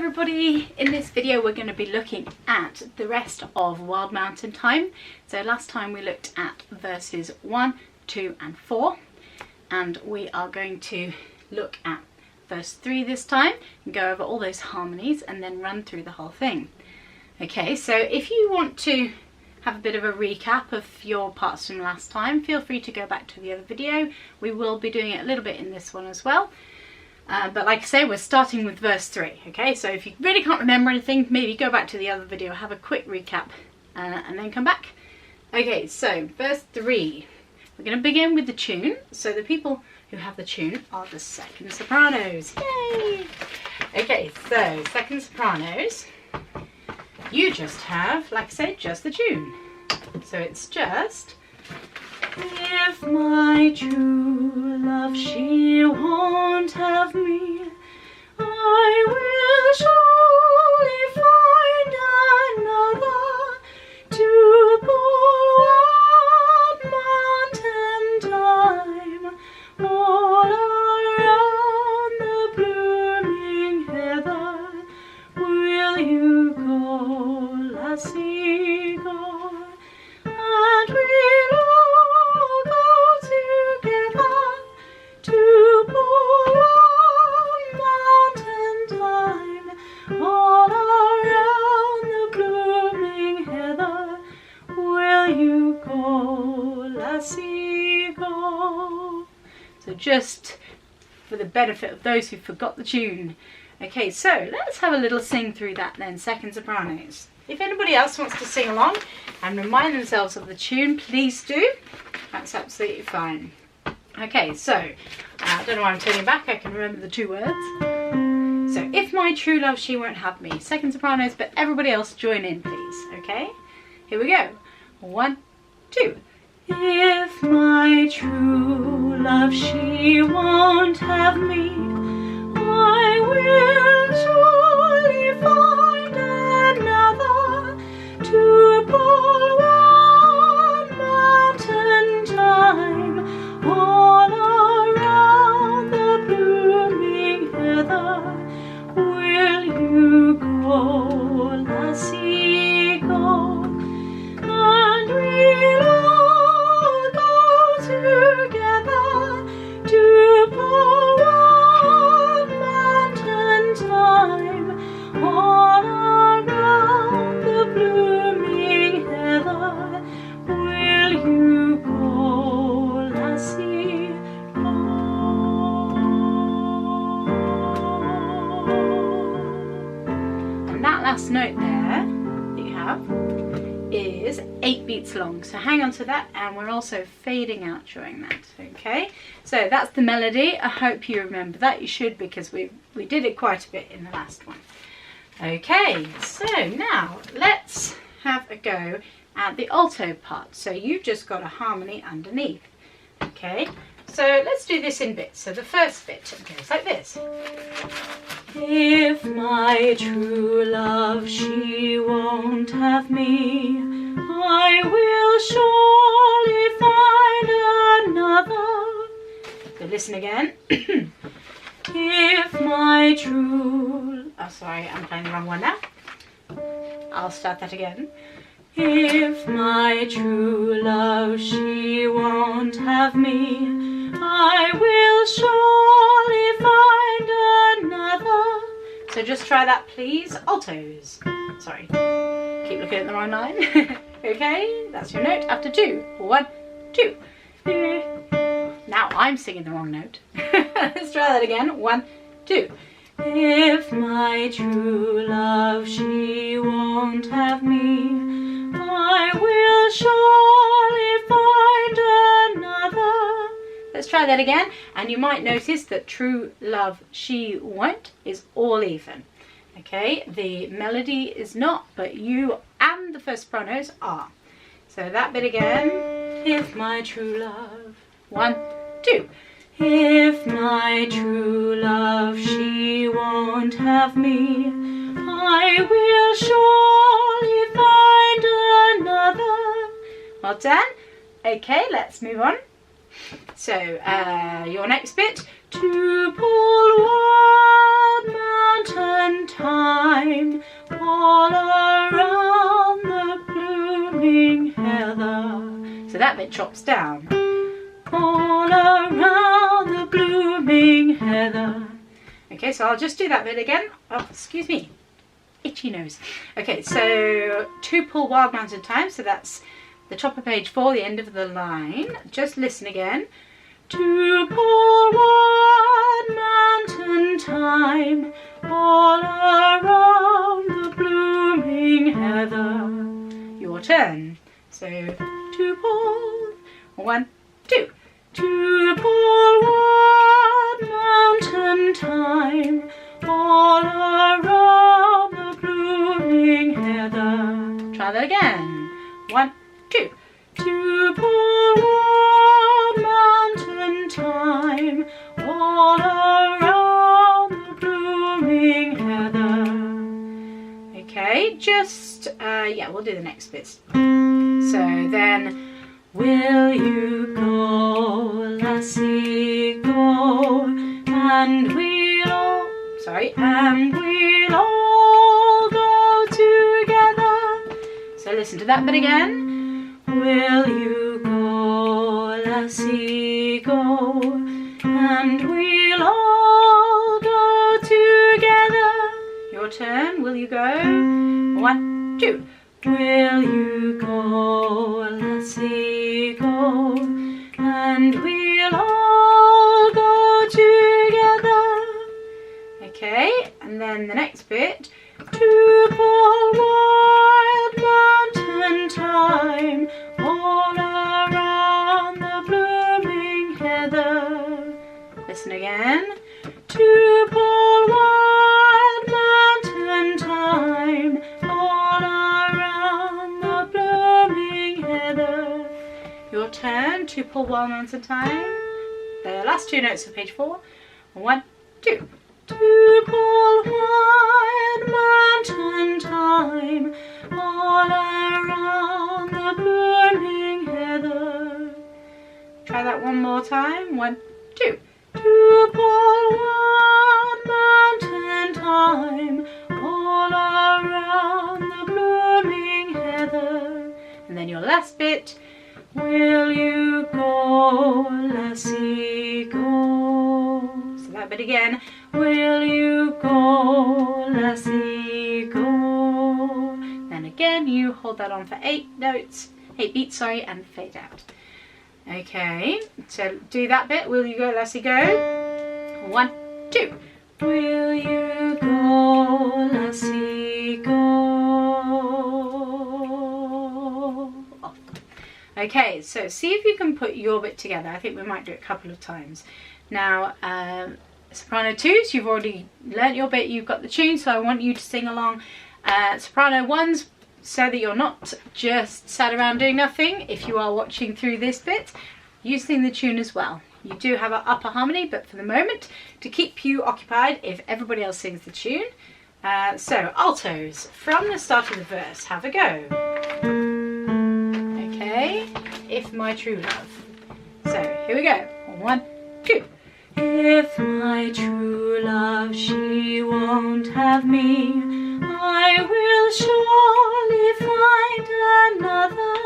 everybody, in this video we're going to be looking at the rest of Wild Mountain Thyme. So last time we looked at verses 1, 2 and 4, and we are going to look at verse 3 this time and go over all those harmonies and then run through the whole thing. Okay, so if you want to have a bit of a recap of your parts from last time, feel free to go back to the other video. We will be doing it a little bit in this one as well. But like I say, we're starting with verse 3, okay? So if you really can't remember anything, maybe go back to the other video, have a quick recap, and then come back. Okay, so verse 3. We're going to begin with the tune. So the people who have the tune are the second sopranos. Yay! Okay, so second sopranos, you just have, like I say, just the tune. So it's just... If my true love she won't have me, I will surely find another to pull up mountain thyme all around the blooming heather. Will you go, lassie, go, and we'll just for the benefit of those who forgot the tune. Okay, so let's have a little sing through that then, second sopranos. If anybody else wants to sing along and remind themselves of the tune, please do. That's absolutely fine. Okay, so I don't know why I'm turning back, I can remember the two words. So, if my true love she won't have me, second sopranos, but everybody else join in please, okay? Here we go. 1, 2. If my true love she won't have me, I will surely find another to pull one mountain thyme all around the blooming heather. Will you go, lassie, go, and we'll together to pull one mountain thyme all around the blooming heather. Will you go, lassie, go? And that last note there that you have is 8 beats long, so hang on to that, and we're also fading out during that. Okay, so that's the melody. I hope you remember that. You should, because we did it quite a bit in the last one. Okay, so now let's have a go at the alto part. So you've just got a harmony underneath. Okay, so let's do this in bits. So the first bit goes like this. If my true love she won't have me, I will surely find another. So listen again. If my true... Oh, sorry, I'm playing the wrong one now. I'll start that again. If my true love she won't have me, I will surely find another. So just try that please. Altos. Sorry. Keep looking at the wrong line. Okay, that's your note after 2. 1, 2. Now I'm singing the wrong note. Let's try that again. 1, 2. If my true love she won't have me, I will surely find another. Let's try that again, and you might notice that true love she won't is all even. Okay, the melody is not, but you and the first sopranos are. So that bit again. If my true love. 1, 2. If my true love she won't have me, I will surely find another. Well done. Okay, let's move on. So your next bit. To pull one mountain thyme that bit drops down. All around the blooming heather. Okay, so I'll just do that bit again. Oh, excuse me. Itchy nose. Okay, so 2 pull Wild Mountain Thyme, so that's the top of page 4, the end of the line. Just listen again. 2 pull Wild Mountain Thyme, all around the blooming heather. Your turn. So 2 pull, 1, 2. 2 pull Wild Mountain Thyme, all around the blooming heather. Try that again. 1, 2. 2 pull Wild Mountain Thyme, all around the blooming heather. Okay, just yeah, we'll do the next bits. So then, will you go, lassie, go, and we'll all, and we'll all go together. So listen to that bit again. Will you go, lassie, go, and we'll all go together. Your turn. Will you go? 1, 2. Will you go, lassie, go, and we'll all go together. Okay, and then the next bit. 2 pull Wild Mountain Thyme, all around the blooming heather. Listen again. 2 pull Wild Mountain Thyme, all around the blooming heather. Your turn. 2 pull Wild Mountain Thyme. The last 2 notes of page 4. 1, 2. 2 pull Wild Mountain Thyme, all around the blooming heather. Try that one more time. 1, 2. 2 pull Wild Mountain Thyme, all around the blooming heather. And then your last bit. Will you go, lassie, go? So that bit again. Will you go, lassie, go? Then again, you hold that on for 8 notes, 8 beats, sorry, and fade out. Okay, so do that bit. Will you go, lassie, go? 1, 2. Will you go, lassie, go? Off. Okay, so see if you can put your bit together. I think we might do it a couple of times. Now, Soprano 2s, you've already learnt your bit, you've got the tune, so I want you to sing along. Soprano 1s, so that you're not just sat around doing nothing. If you are watching through this bit, you sing the tune as well. You do have an upper harmony, but for the moment, to keep you occupied if everybody else sings the tune. So, altos, from the start of the verse, have a go. Okay, if my true love. So, here we go. 1, 2. If my true love, she won't have me, I will surely find another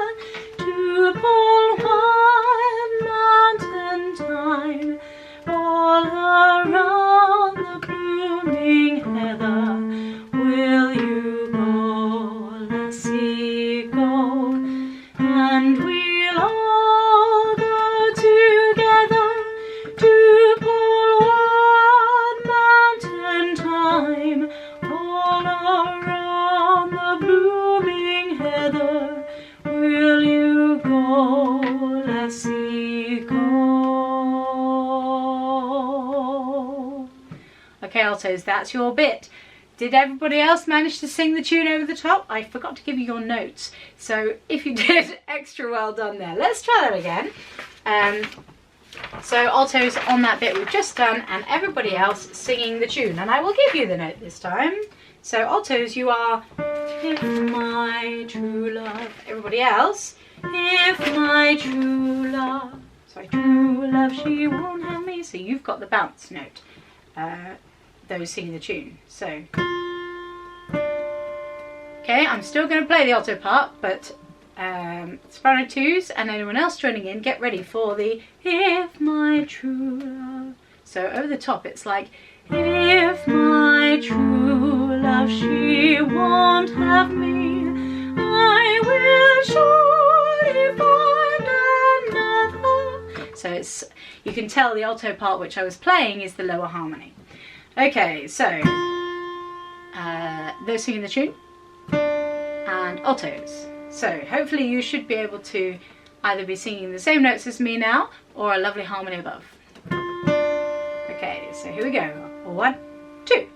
to pull Wild Mountain Thyme, all around the blooming heather. Will you go, lassie, go, and we'll all go together to pull Wild Mountain Thyme, all around the blooming heather. Will you go, lassie, go? Okay, altos, that's your bit. Did everybody else manage to sing the tune over the top? I forgot to give you your notes, so if you did, extra well done there. Let's try that again. So altos on that bit we've just done, and everybody else singing the tune, and I will give you the note this time. So altos, you are if my true love. Everybody else, if my true love, true love, she won't have me. So you've got the bounce note, those singing the tune. So okay, I'm still going to play the alto part, but soprano 2s, and anyone else joining in, get ready for the if my true love. So over the top it's like, if my true love she won't have me, I will surely find another. So it's, you can tell the alto part which I was playing is the lower harmony. Okay, so those singing the tune and altos. So hopefully you should be able to either be singing the same notes as me now or a lovely harmony above. Okay, so here we go. 1, 2.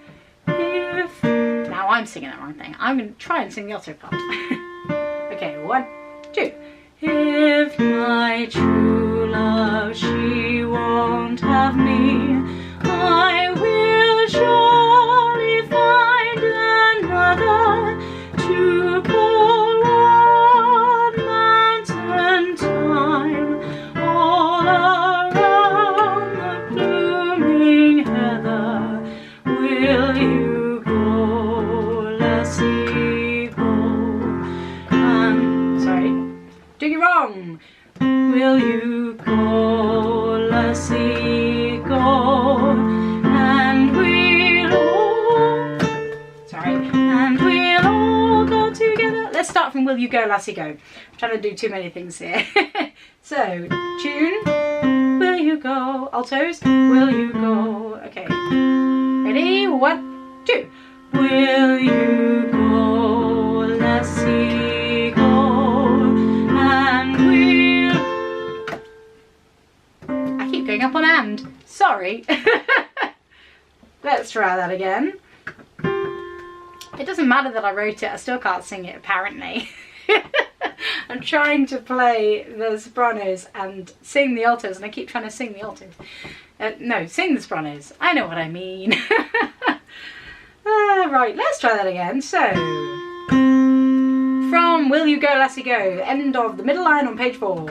If, now I'm singing that wrong thing. I'm going to try and sing the alto part. Okay, 1, 2. If my true love she won't have me, I will surely find another to pull on mountain time all around the blooming heather. Will you go, lassie, go? Sorry, doing it wrong. Will you go, lassie, go? And we'll all, sorry, and we'll all go together. Let's start from Will You Go, Lassie, Go. I'm trying to do too many things here. So, tune, will you go? Altos, will you go? Okay, ready? 1, 2. Will you go, lassie, go? And we'll... I keep going up on and. Sorry. Let's try that again. It doesn't matter that I wrote it, I still can't sing it apparently. I'm trying to play the sopranos and sing the altos, and I keep trying to sing the altos. No, sing the sopranos. I know what I mean. Right, let's try that again. So, from Will You Go, Lassie, Go, end of the middle line on page 4.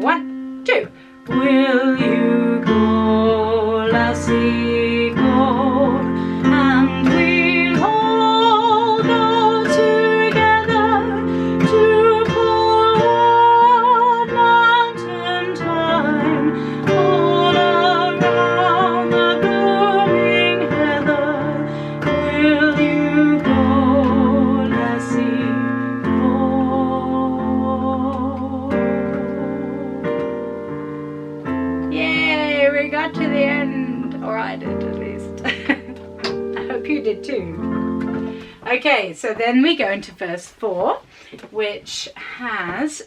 1, 2. Will you go, lassie, go? And we'll all go together to pull on mountain time all around the blooming heather. Will you go, lassie, go? Yay, we got to the end, or I did at least. I hope you did too. Okay, so then we go into verse 4, which has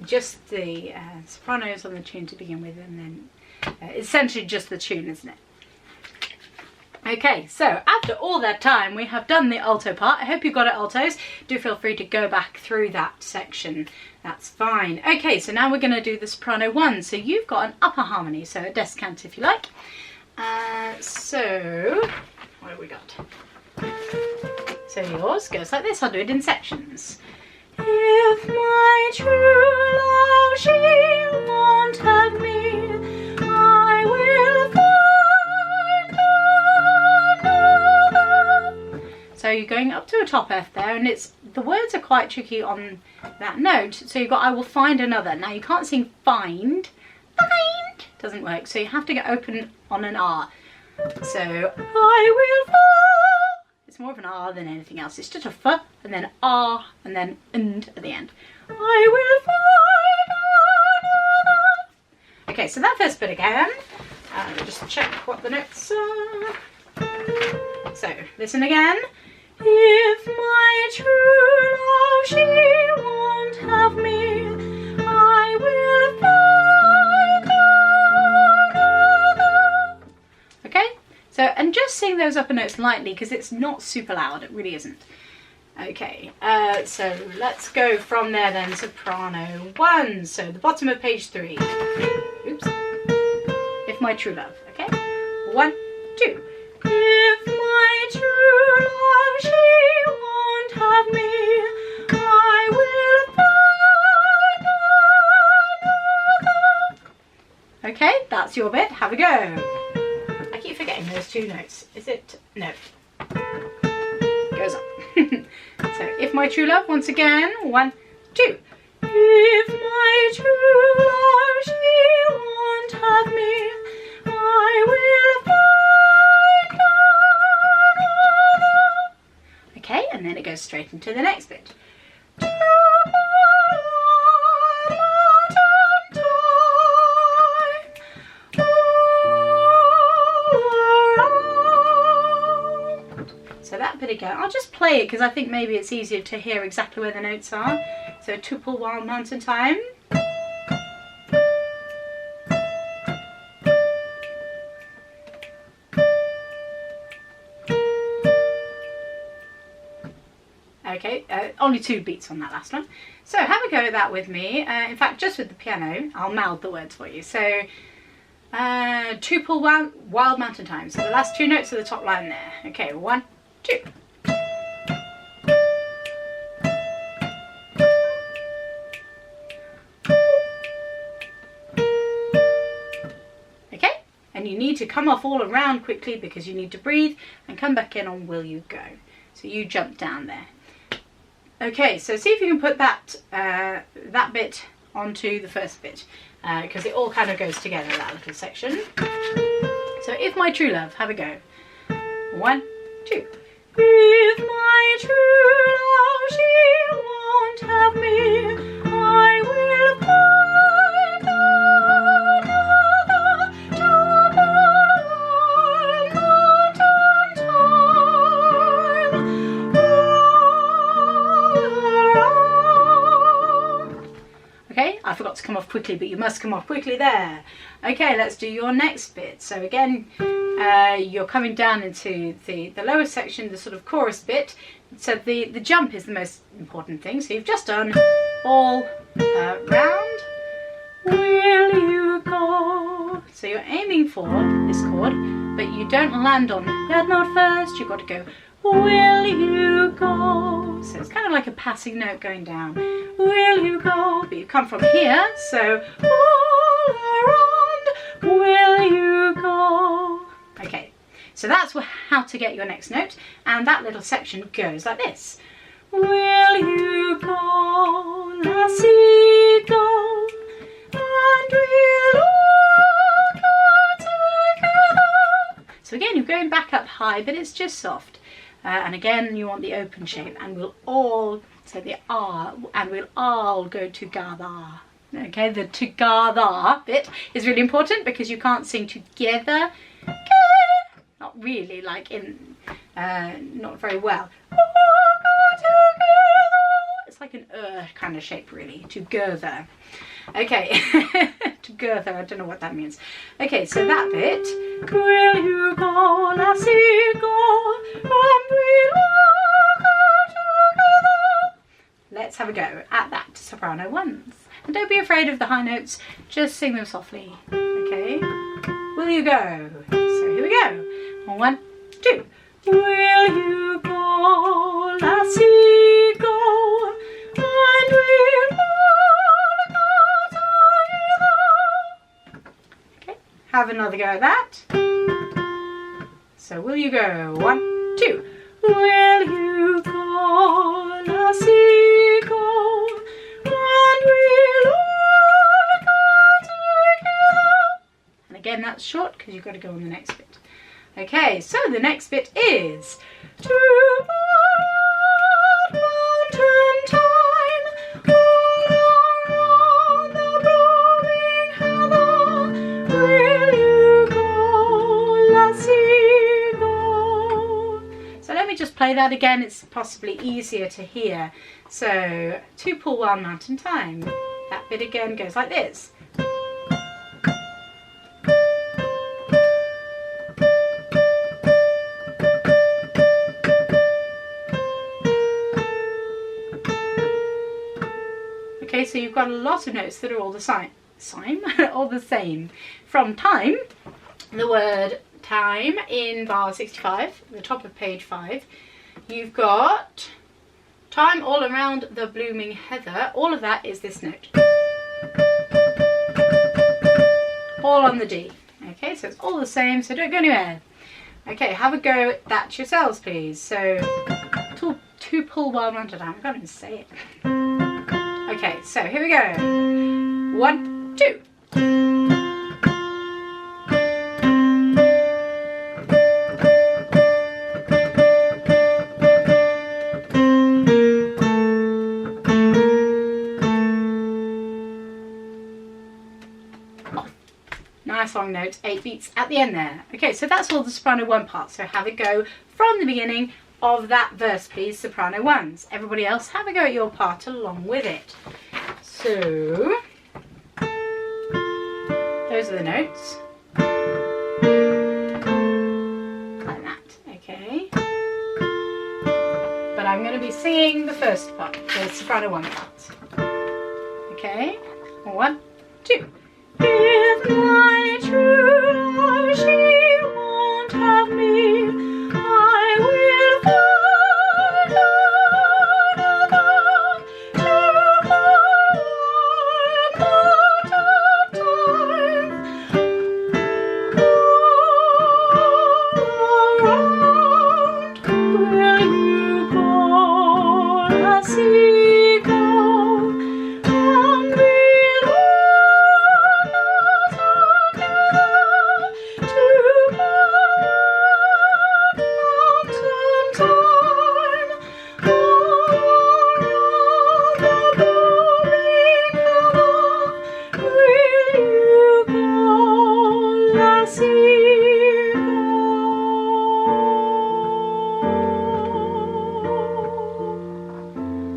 just the sopranos on the tune to begin with, and then essentially just the tune, isn't it? Okay, so after all that time we have done the alto part. I hope you got it, altos. Do feel free to go back through that section, that's fine. Okay, so now we're going to do the soprano 1. So you've got an upper harmony, so a descant if you like. So what have we got? So yours goes like this. I'll do it in sections. If my true love she won't have me, I will find another. So you're going up to a top F there, and it's, the words are quite tricky on that note. So you've got I will find another. Now you can't sing find. Find doesn't work. So you have to get open on an R. So I will find. It's more of an R than anything else. It's just a F and then R and then and at the end. I will find another. Okay, so that first bit again. Just check what the notes are. So listen again. If my true love she won't have me, I will find another. Okay, so and just sing those upper notes lightly because it's not super loud, it really isn't. Okay, so let's go from there then, soprano 1, so the bottom of page 3. Oops. If my true love, okay? 1, 2. If my true love she won't have me, I will find another. Okay, that's your bit. Have a go. I keep forgetting those two notes. Is it? No. Goes up. So if my true love, once again, 1, 2. If my true love, she won't have me, I will find another. Okay, and then it goes straight into the next bit. So that bit again, I'll just play it because I think maybe it's easier to hear exactly where the notes are. So Tuple Wild Mountain Thyme. Okay, only 2 beats on that last one. So have a go at that with me. In fact, just with the piano, I'll mouth the words for you. So Tuple Wild Mountain Thyme. So the last 2 notes of the top line there. Okay, 1, 2. Okay, and you need to come off all around quickly because you need to breathe and come back in on Will You Go. So you jump down there. Okay, so see if you can put that that bit onto the first bit because it all kind of goes together, that little section. So if my true love, have a go. 1, 2. If my true love, she won't have me, I will find another double. Okay, I forgot to come off quickly, but you must come off quickly there. Okay, let's do your next bit. So again, you're coming down into the lower section, the sort of chorus bit. So the jump is the most important thing. So you've just done all round. Will you go? So you're aiming for this chord, but you don't land on that note first. You've got to go, will you go? So it's kind of like a passing note going down. Will you go? But you come from here, so all around. Will you go? Okay, so that's how to get your next note, and that little section goes like this. Will you go, lassie, go, and we'll all go together. So again, you're going back up high, but it's just soft. And again, you want the open shape, and we'll all, so the R, and we'll all go together. Okay, the together bit is really important because you can't sing together. Not really, like in, not very well. It's like an kind of shape really, together. Okay, together, I don't know what that means. Okay, so that bit. Will you go, lassie, go, and we'll all go together. Let's have a go at that soprano once. And don't be afraid of the high notes, just sing them softly. Okay, will you go? So here we go. 1, 2. Will you go, lassie, go, and we'll all go together. Okay, have another go at that. So will you go? 1, 2. Will you go, lassie, go, and we'll all go together. And again, that's short because you've got to go on the next bit. Okay, so the next bit is to mountain time, all around the blooming heather. Will you go, lassie, go? So let me just play that again. It's possibly easier to hear. So Tuple Wild Mountain Thyme. That bit again goes like this. Okay, so you've got a lot of notes that are all the same, all the same. From time, the word time in bar 65, the top of page 5, you've got time all around the blooming heather. All of that is this note. All on the D. Okay, so it's all the same, so don't go anywhere. Okay, have a go at that yourselves, please. So two pull wild mountain time. I can't even say it. Okay, so here we go. 1, 2. Nice long notes, 8 beats at the end there. Okay, so that's all the soprano 1 part. So have a go from the beginning of that verse, please, soprano 1s. Everybody else, have a go at your part along with it. So, those are the notes. Like that, okay. But I'm going to be singing the first part, the soprano 1 part. Okay, 1, 2. If my true love she won't have me, I will find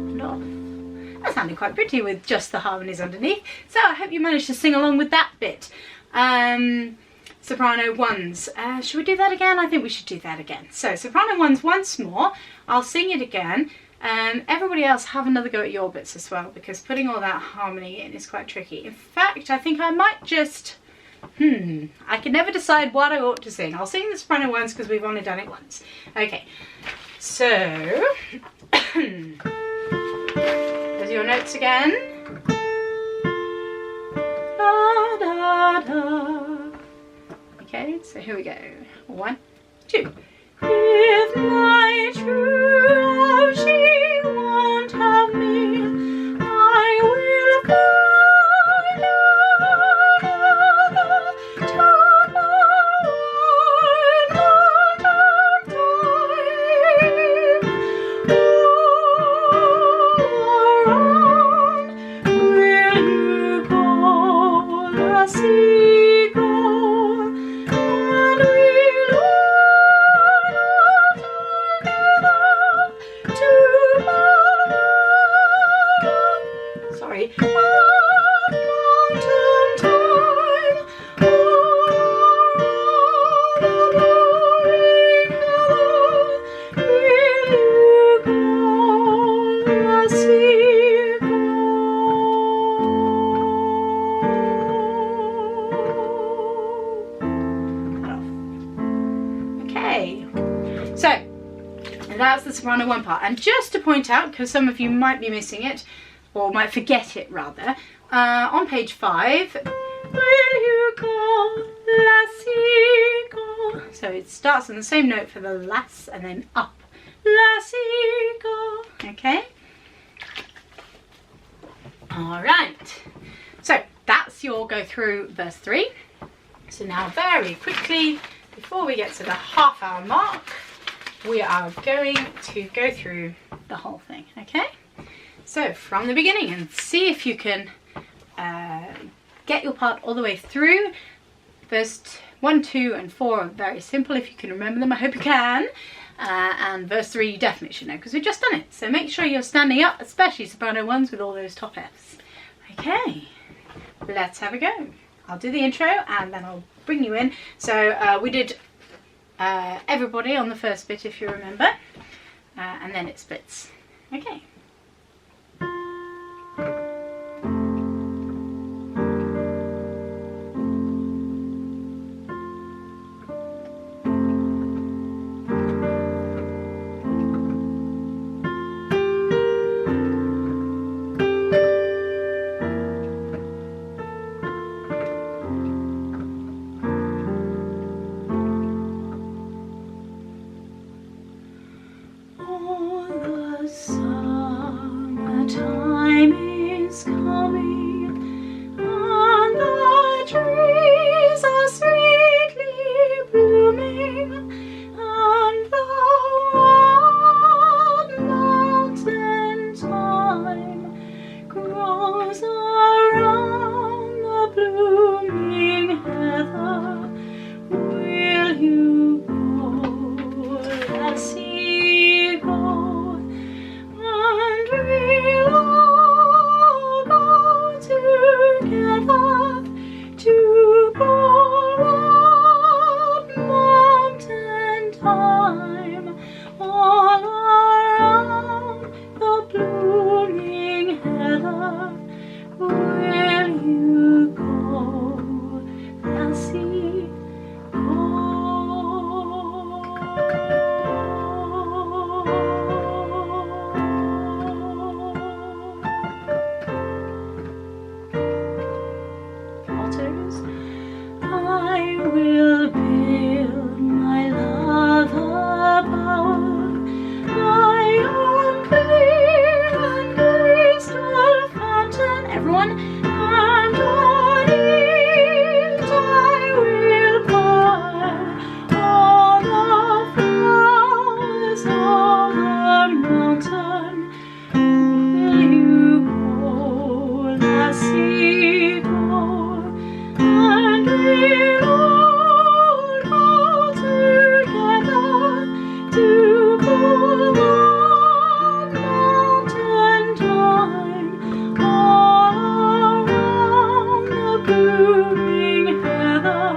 another to quite pretty with just the harmonies underneath. So I hope you managed to sing along with that bit. Soprano 1s. Should we do that again? I think we should do that again. So soprano 1s once more. I'll sing it again. Everybody else have another go at your bits as well, because putting all that harmony in is quite tricky. In fact, I think I might just... I can never decide what I ought to sing. I'll sing the soprano 1s because we've only done it once. Okay, so... There's your notes again. Da, da, da. Okay, so here we go. 1, 2. If my true love she won't have me, I will find another that's the soprano 1 part. And just to point out, because some of you might be missing it, or might forget it rather, on page 5, will you go, lassie, go? So it starts on the same note for the lass and then up, lassie, go. Okay? Alright, so that's your go through verse 3. So now very quickly, before we get to the half-hour mark, we are going to go through the whole thing, okay? So from the beginning, and see if you can get your part all the way through. Verse 1, 2 and 4 are very simple if you can remember them. I hope you can. And verse 3 you definitely should know because we've just done it. So make sure you're standing up, especially soprano 1s with all those top Fs. Okay, let's have a go. I'll do the intro and then I'll bring you in. So we did everybody on the first bit, if you remember, and then it splits. Okay. time, all around the blooming heather. Will you go, lassie, go? Altos. I will build my love a bower, my own clear and crystal fountain. Everyone, and on it I will pour all the flowers of the mountain. Will you go, lassie, go? And we'll all go together to Walnut Mountain Thyme, all around the blooming heather.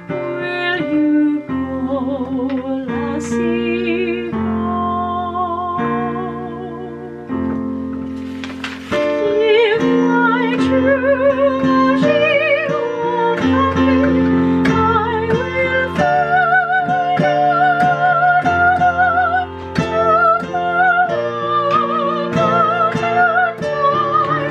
Will you go, lassie, go? If my true love she won't have me, I will find another to Walnut Mountain Thyme.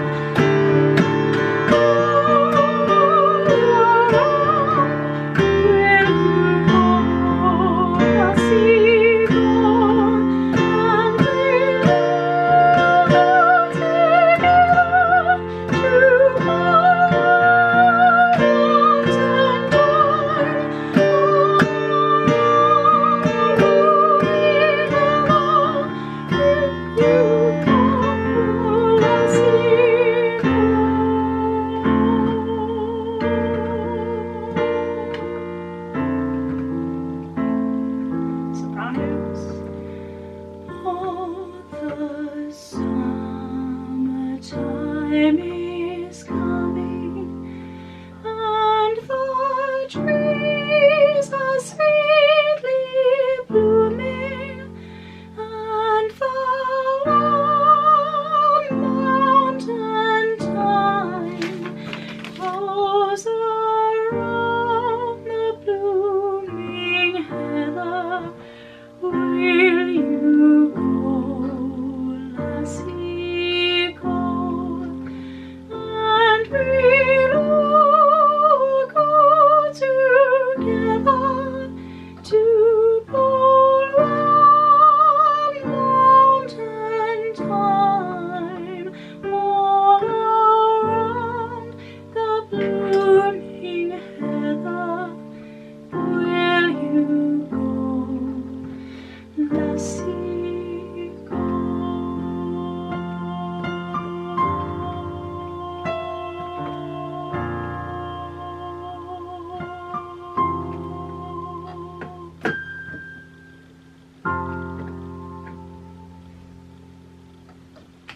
Sopranos. Oh, the summertime is coming, and the trees are sweetly blooming, and the wild mountain thyme grows around the blooming heather. Will you go, lassie, go? And we'll all go together to Walnut Mountain Thyme, all around the blooming heather. Will you go, lassie, go?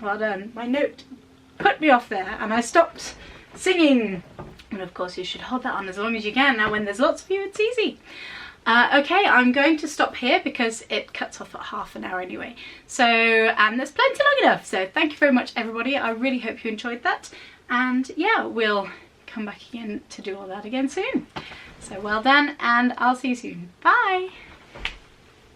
Well done. My note put me off there and I stopped singing. And of course you should hold that on as long as you can. Now when there's lots of you, it's easy. Okay, I'm going to stop here because it cuts off at half an hour anyway. So, and there's plenty long enough. So thank you very much, everybody. I really hope you enjoyed that. And yeah, we'll come back again to do all that again soon. So well done, and I'll see you soon. Bye.